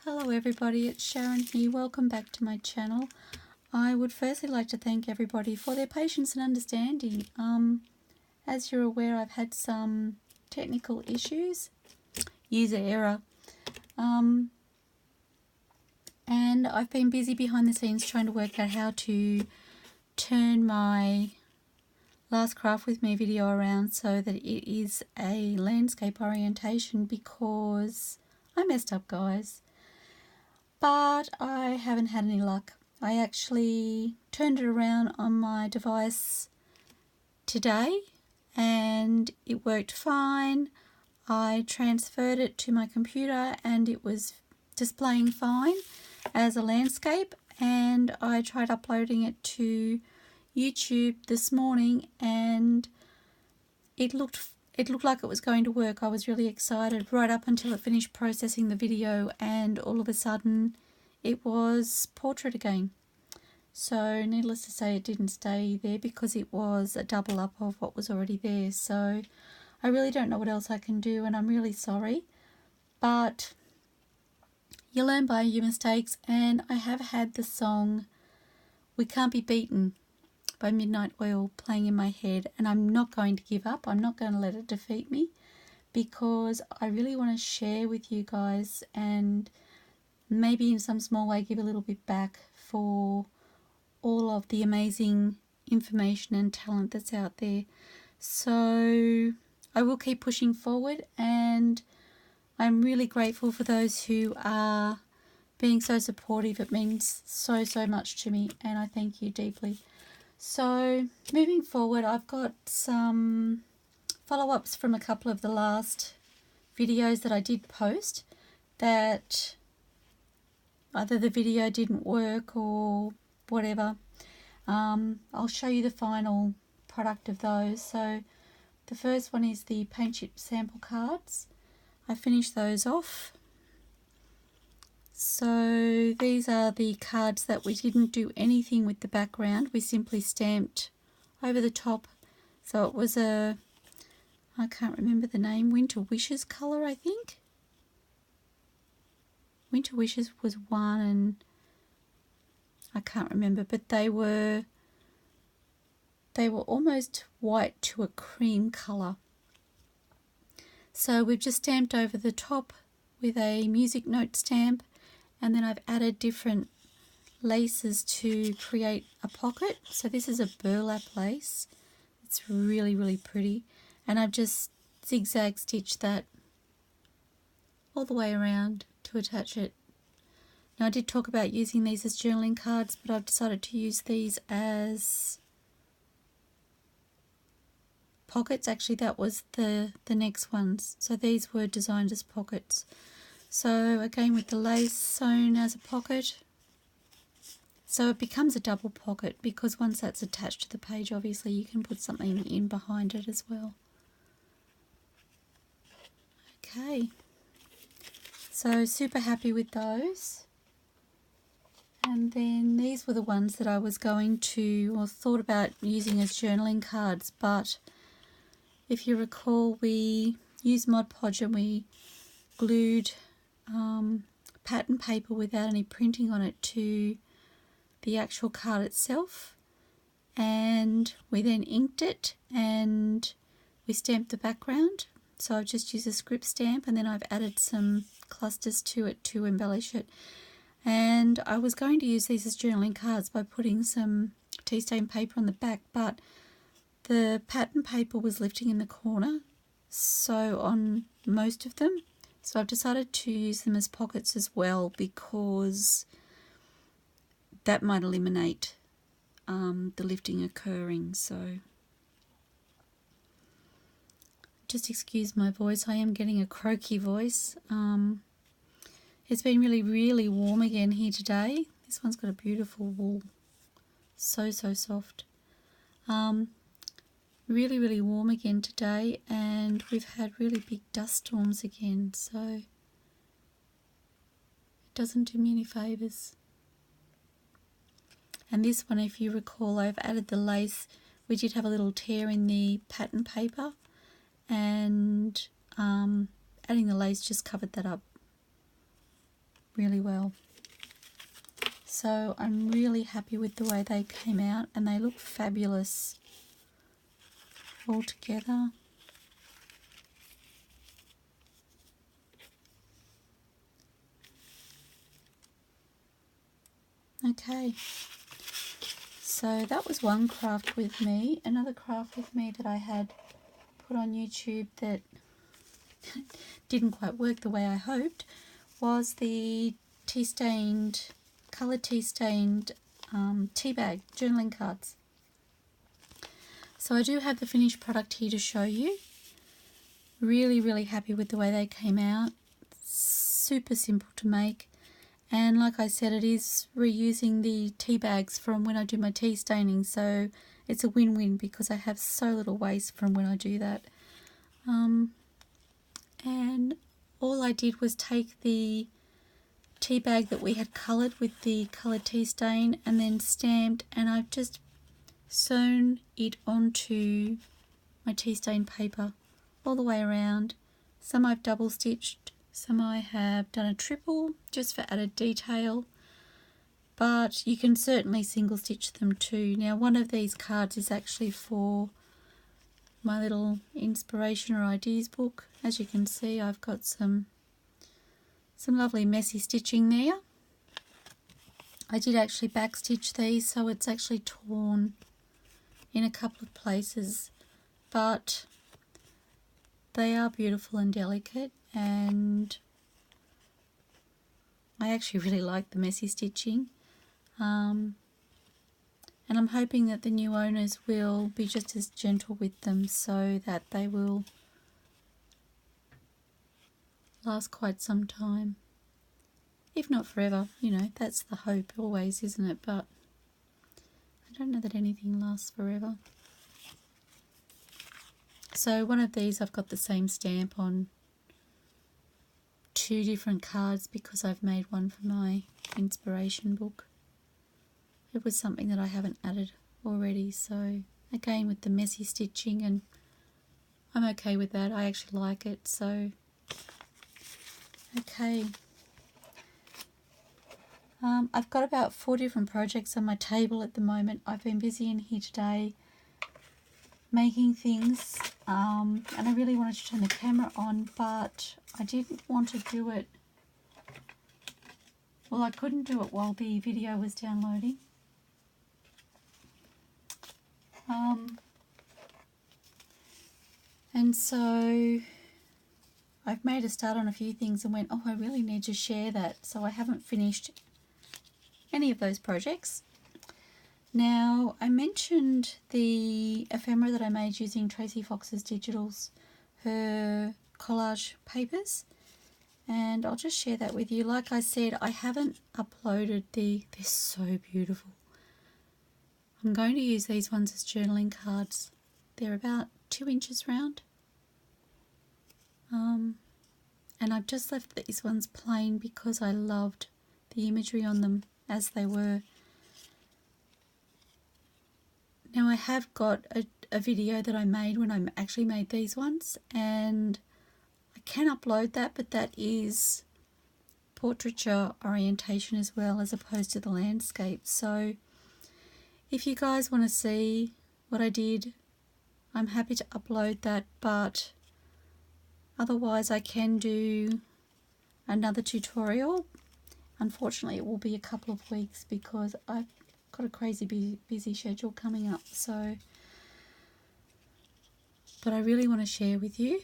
Hello everybody, it's Sharon here. Welcome back to my channel. I would firstly like to thank everybody for their patience and understanding. As you're aware, I've had some technical issues, user error, and I've been busy behind the scenes trying to work out how to turn my last craft with me video around so that it is a landscape orientation, because I messed up, guys. But I haven't had any luck. I actually turned it around on my device today and it worked fine. I transferred it to my computer and it was displaying fine as a landscape, and I tried uploading it to YouTube this morning and it looked like it was going to work. I was really excited right up until it finished processing the video, and all of a sudden it was portrait again. So needless to say, it didn't stay there because it was a double up of what was already there. So I really don't know what else I can do, and I'm really sorry. But you learn by your mistakes, and I have had the song We Can't Be Beaten by Midnight Oil playing in my head, and I'm not going to give up. I'm not going to let it defeat me, because I really want to share with you guys and maybe in some small way give a little bit back for all of the amazing information and talent that's out there. So I will keep pushing forward, and I'm really grateful for those who are being so supportive. It means so much to me, and I thank you deeply. So moving forward, I've got some follow-ups from a couple of the last videos that I did post that either the video didn't work or whatever. I'll show you the final product of those. So the first one is the paint chip sample cards. I finished those off. So these are the cards that we didn't do anything with the background. We simply stamped over the top. So it was a, I can't remember the name, Winter Wishes colour, I think. Winter Wishes was one, and I can't remember, but they were almost white to a cream colour. So we've just stamped over the top with a music note stamp, and then I've added different laces to create a pocket. So this is a burlap lace. It's really pretty, and I've just zigzag stitched that all the way around to attach it. Now I did talk about using these as journaling cards, but I've decided to use these as pockets. Actually, that was the next ones. So these were designed as pockets. So again, with the lace sewn as a pocket, so it becomes a double pocket, because once that's attached to the page, obviously you can put something in behind it as well. Okay, so super happy with those. And then these were the ones that I was going to, or thought about using as journaling cards, but if you recall, we used Mod Podge and we glued pattern paper without any printing on it to the actual card itself, and we then inked it and we stamped the background. So I've just used a script stamp, and then I've added some clusters to it to embellish it. And I was going to use these as journaling cards by putting some tea stain paper on the back, but the pattern paper was lifting in the corner, so on most of them. So I've decided to use them as pockets as well, because that might eliminate the lifting occurring. So just excuse my voice, I am getting a croaky voice. It's been really warm again here today. This one's got a beautiful wool, so soft. Really warm again today, and we've had really big dust storms again, so it doesn't do me any favours. And this one, if you recall, I've added the lace. We did have a little tear in the pattern paper, and adding the lace just covered that up. really well. So I'm really happy with the way they came out, and they look fabulous all together. Okay, so that was one craft with me. Another craft with me that I had put on YouTube that didn't quite work the way I hoped was the coloured tea stained tea bag journaling cards. So I do have the finished product here to show you. Really happy with the way they came out. Super simple to make. And like I said, it is reusing the tea bags from when I do my tea staining, so it's a win-win because I have so little waste from when I do that. And all I did was take the tea bag that we had coloured with the coloured tea stain and then stamped, and I've just sewn it onto my tea stain paper all the way around. Some I've double stitched, some I have done a triple just for added detail, but you can certainly single stitch them too. Now one of these cards is actually for my little inspiration or ideas book. As you can see, I've got some lovely messy stitching there. I did actually back stitch these, so it's actually torn in a couple of places, but they are beautiful and delicate, and I actually really like the messy stitching. And I'm hoping that the new owners will be just as gentle with them so that they will last quite some time. If not forever, you know, that's the hope always, isn't it? But I don't know that anything lasts forever. So one of these I've got the same stamp on 2 different cards because I've made one for my inspiration book. It was something that I haven't added already, so again with the messy stitching, and I'm okay with that. I actually like it, so okay. I've got about 4 different projects on my table at the moment. I've been busy in here today making things, and I really wanted to turn the camera on, but I didn't want to do it. Well, I couldn't do it while the video was downloading. And so I've made a start on a few things and went, oh, I really need to share that. So I haven't finished any of those projects. Now, I mentioned the ephemera that I made using Tracie Fox's Digitals, her collage papers, and I'll just share that with you. Like I said, I haven't uploaded they're so beautiful. I'm going to use these ones as journaling cards. They're about 2 inches round. And I've just left these ones plain because I loved the imagery on them as they were. Now I have got a video that I made when I actually made these ones, and I can upload that, but that is portraiture orientation as well as opposed to the landscape. So if you guys want to see what I did, I'm happy to upload that, but otherwise I can do another tutorial. Unfortunately, it will be a couple of weeks because I've got a crazy busy schedule coming up. So, but I really want to share with you.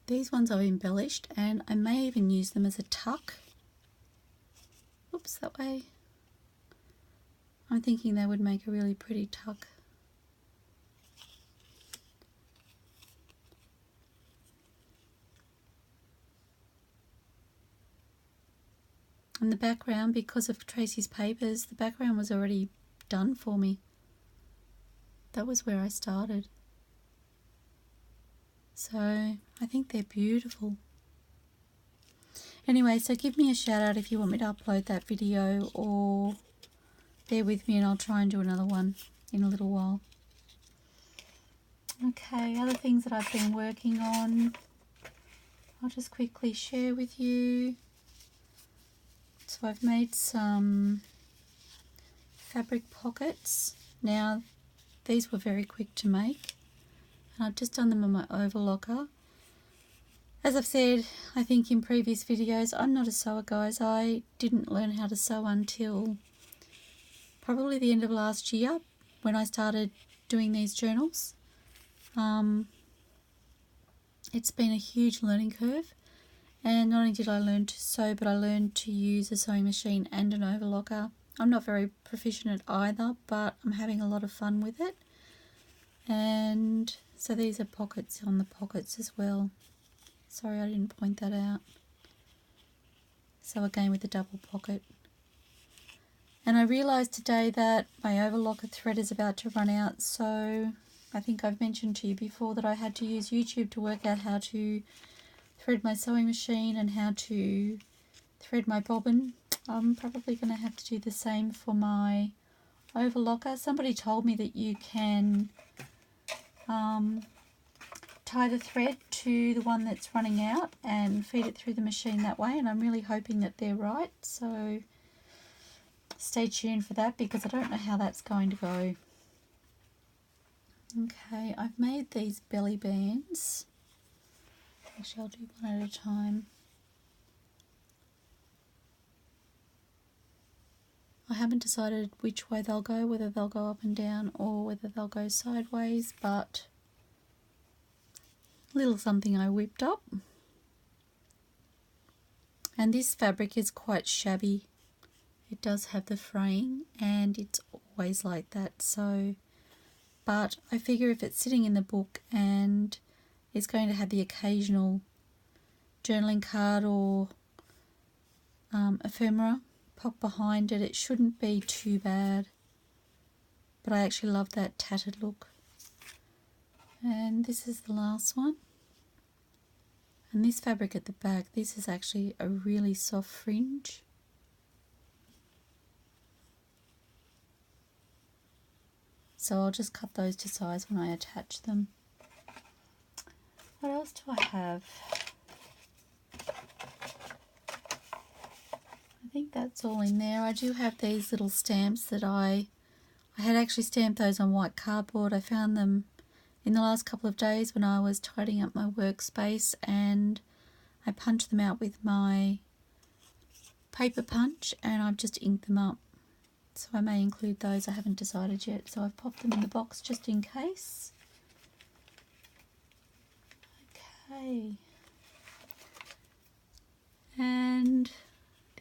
These ones I've embellished, and I may even use them as a tuck. Oops, that way. I'm thinking they would make a really pretty tuck. And the background, because of Tracie's papers, the background was already done for me. That was where I started. So I think they're beautiful. Anyway, so give me a shout out if you want me to upload that video, or bear with me and I'll try and do another one in a little while. Okay, other things that I've been working on. I'll just quickly share with you. So I've made some fabric pockets. Now these were very quick to make, and I've just done them on my overlocker. As I've said, I think in previous videos, I'm not a sewer, guys. I didn't learn how to sew until probably the end of last year when I started doing these journals. It's been a huge learning curve, and not only did I learn to sew, but I learned to use a sewing machine and an overlocker. I'm not very proficient at either, but I'm having a lot of fun with it. And so these are pockets on the pockets as well. Sorry, I didn't point that out. So again with the double pocket. And I realised today that my overlocker thread is about to run out, so I think I've mentioned to you before that I had to use YouTube to work out how to thread my sewing machine and how to thread my bobbin. I'm probably going to have to do the same for my overlocker. Somebody told me that you can tie the thread to the one that's running out and feed it through the machine that way, and I'm really hoping that they're right, so stay tuned for that because I don't know how that's going to go. Okay, I've made these belly bands. Actually, I'll do one at a time. I haven't decided which way they'll go, whether they'll go up and down or whether they'll go sideways, but a little something I whipped up. And this fabric is quite shabby. It does have the fraying, and it's always like that, so but I figure if it's sitting in the book and it's going to have the occasional journaling card or ephemera pop behind it, it shouldn't be too bad. But I actually love that tattered look. And this is the last one. And this fabric at the back, this is actually a really soft fringe. So I'll just cut those to size when I attach them. What else do I have? I think that's all in there. I do have these little stamps that I had actually stamped those on white cardboard. I found them in the last couple of days when I was tidying up my workspace, and I punched them out with my paper punch and I've just inked them up. So I may include those, I haven't decided yet. So I've popped them in the box just in case. Okay. And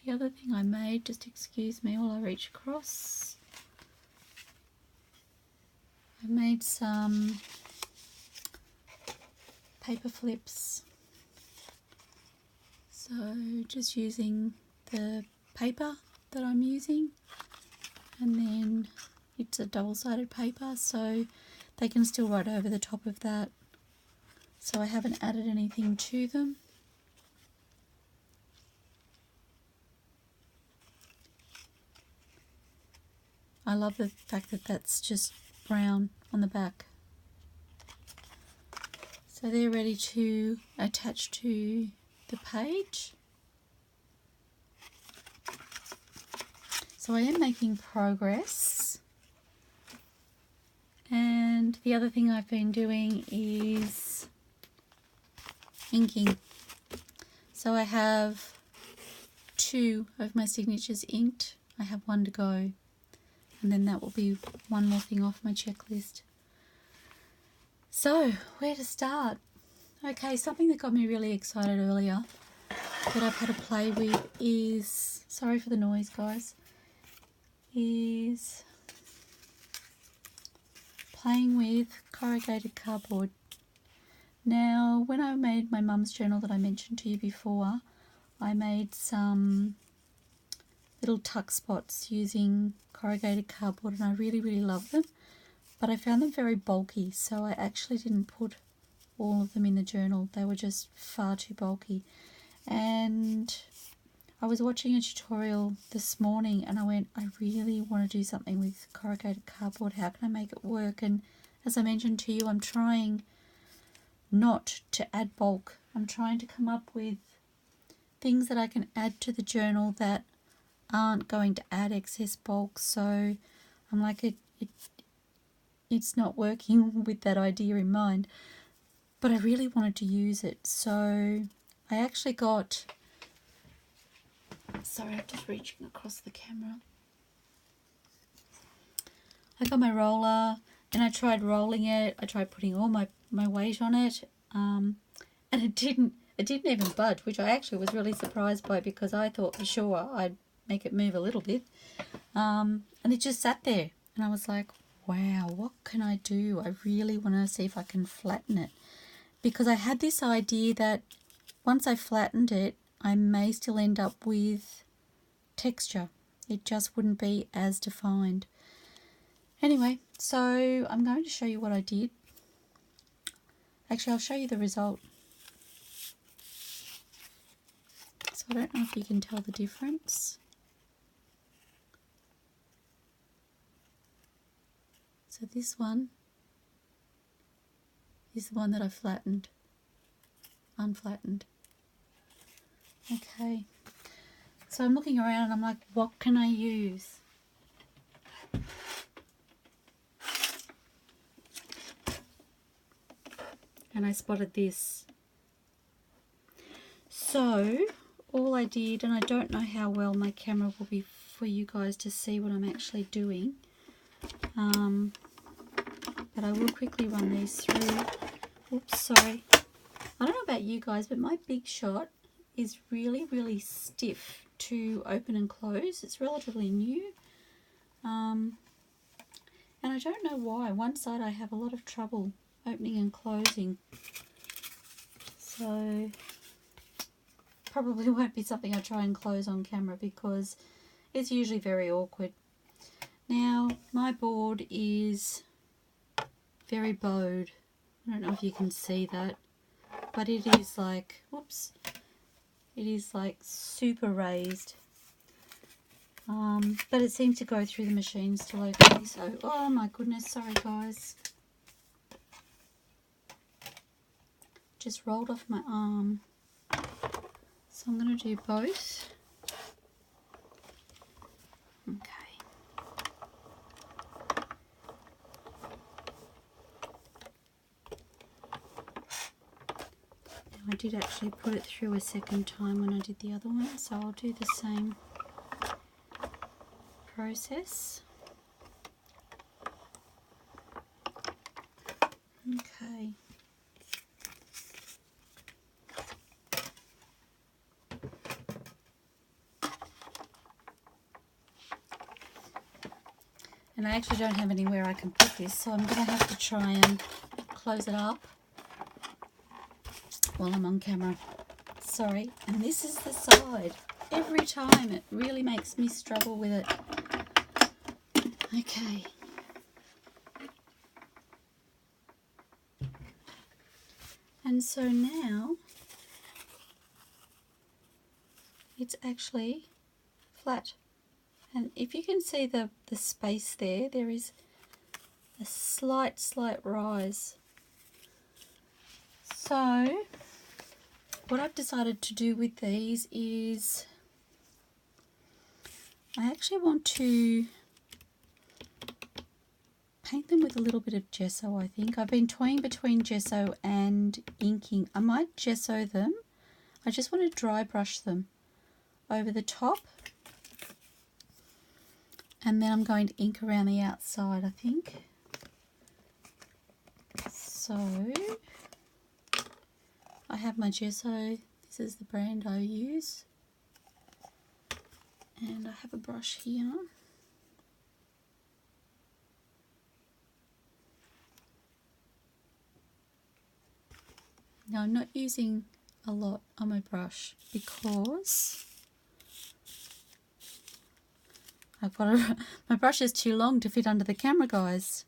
the other thing I made, just excuse me while I reach across. I made some paper flips. So just using the paper that I'm using, and then it's a double-sided paper so they can still write over the top of that. So I haven't added anything to them. I love the fact that that's just brown on the back. So they're ready to attach to the page. So I am making progress. And the other thing I've been doing is inking. So I have 2 of my signatures inked. I have 1 to go. And then that will be one more thing off my checklist. So, where to start? Okay, something that got me really excited earlier that I've had to play with is, sorry for the noise guys, is playing with corrugated cardboard. Now, when I made my mum's journal that I mentioned to you before, I made some little tuck spots using corrugated cardboard, and I really love them, but I found them very bulky, so I actually didn't put all of them in the journal. They were just far too bulky. And I was watching a tutorial this morning and I went, I really want to do something with corrugated cardboard. How can I make it work? And as I mentioned to you, I'm trying not to add bulk I'm trying to come up with things that I can add to the journal that aren't going to add excess bulk. So I'm like, it's not working with that idea in mind, but I really wanted to use it. So I actually got, sorry, I'm just reaching across the camera. I got my roller and I tried rolling it. I tried putting all my weight on it, and it didn't even budge, which I actually was really surprised by, because I thought for sure I'd make it move a little bit, and it just sat there, and I was like, wow, what can I do? I really want to see if I can flatten it, because I had this idea that once I flattened it, I may still end up with texture. It just wouldn't be as defined. Anyway, so I'm going to show you what I did. Actually, I'll show you the result. So I don't know if you can tell the difference. So this one is the one that I flattened, unflattened. Okay, so I'm looking around and I'm like, what can I use? And I spotted this. So all I did, and I don't know how well my camera will be for you guys to see what I'm actually doing, but I will quickly run these through. Oops, sorry. I don't know about you guys, but my Big Shot is really stiff to open and close. It's relatively new, and I don't know why. One side I have a lot of trouble opening and closing, so probably won't be something I try and close on camera, because it's usually very awkward. Now my board is very bowed. I don't know if you can see that, but it is like, whoops, it is like super raised, but it seems to go through the machine still okay. So, oh my goodness, sorry guys, just rolled off my arm. So I'm going to do both. Okay. Now I did actually put it through a second time when I did the other one, so I'll do the same process. Okay. And I actually don't have anywhere I can put this, so I'm going to have to try and close it up while I'm on camera. Sorry. And this is the side. Every time it really makes me struggle with it. Okay. And so now it's actually flat. And if you can see the space there, there is a slight rise. So what I've decided to do with these is I actually want to paint them with a little bit of gesso, I think. I've been toying between gesso and inking. I might gesso them. I just want to dry brush them over the top. And then I'm going to ink around the outside, I think. So I have my gesso. This is the brand I use. And I have a brush here. Now I'm not using a lot on my brush because I've got my brush is too long to fit under the camera, guys.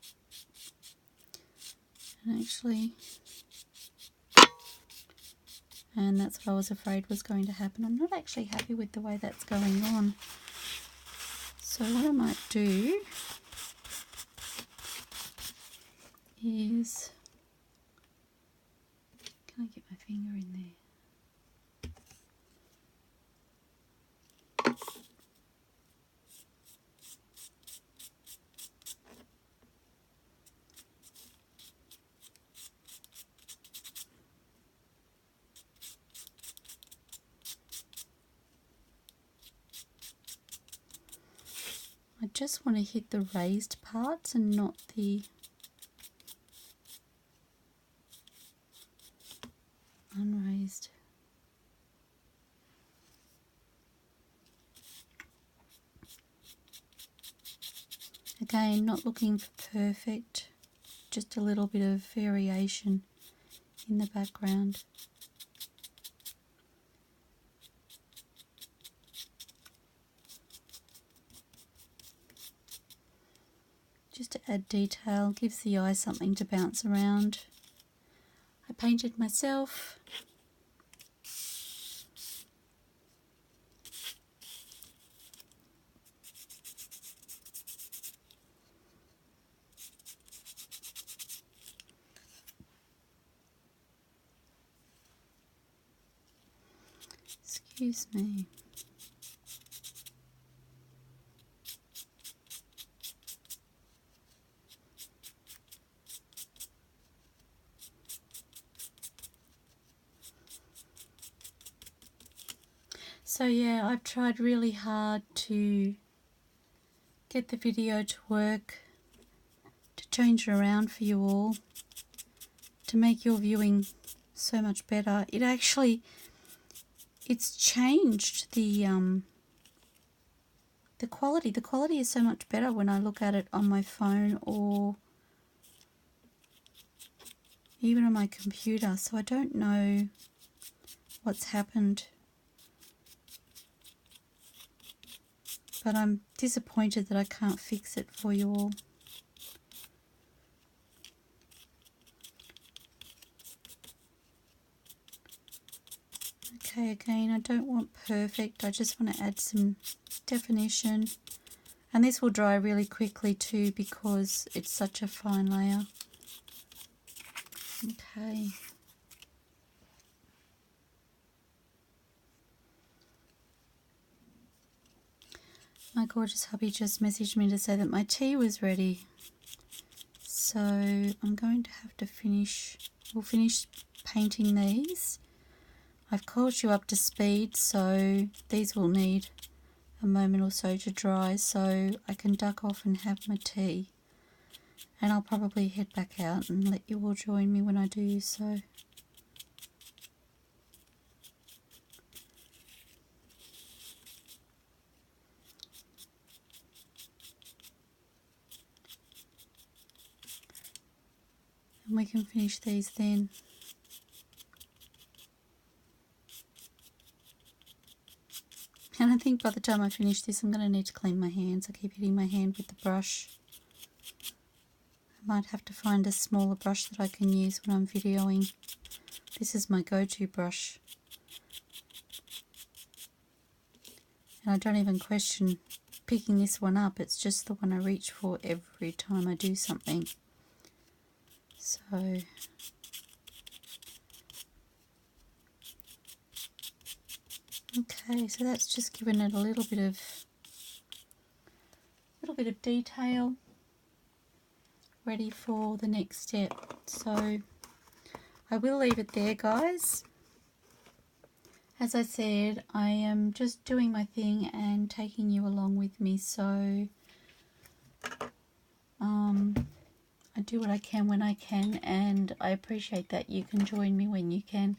And that's what I was afraid was going to happen. I'm not actually happy with the way that's going on. So what I might do is, Can I get my finger in there? I just want to hit the raised parts and not the unraised. Again, not looking for perfect, just a little bit of variation in the background. Just to add detail, gives the eye something to bounce around. I painted myself. Excuse me. So yeah, I've tried really hard to get the video to work, to change it around for you all, to make your viewing so much better. It's changed the quality. The quality is so much better when I look at it on my phone or even on my computer. So I don't know what's happened. But I'm disappointed that I can't fix it for you all. Okay, again, I don't want perfect. I just want to add some definition. And this will dry really quickly too because it's such a fine layer. Okay. My gorgeous hubby just messaged me to say that my tea was ready. So I'm going to have to we'll finish painting these. I've called you up to speed, so these will need a moment or so to dry, so I can duck off and have my tea. And I'll probably head back out and let you all join me when I do so. And we can finish these then. And I think by the time I finish this, I'm going to need to clean my hands. I keep hitting my hand with the brush. I might have to find a smaller brush that I can use when I'm videoing. This is my go-to brush. And I don't even question picking this one up. It's just the one I reach for every time I do something. So okay, so that's just given it a little bit of detail, ready for the next step. So I will leave it there, guys. As I said, I am just doing my thing and taking you along with me, so I do what I can when I can, and I appreciate that you can join me when you can.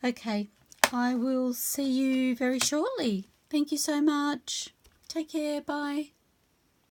Okay, I will see you very shortly. Thank you so much. Take care. Bye.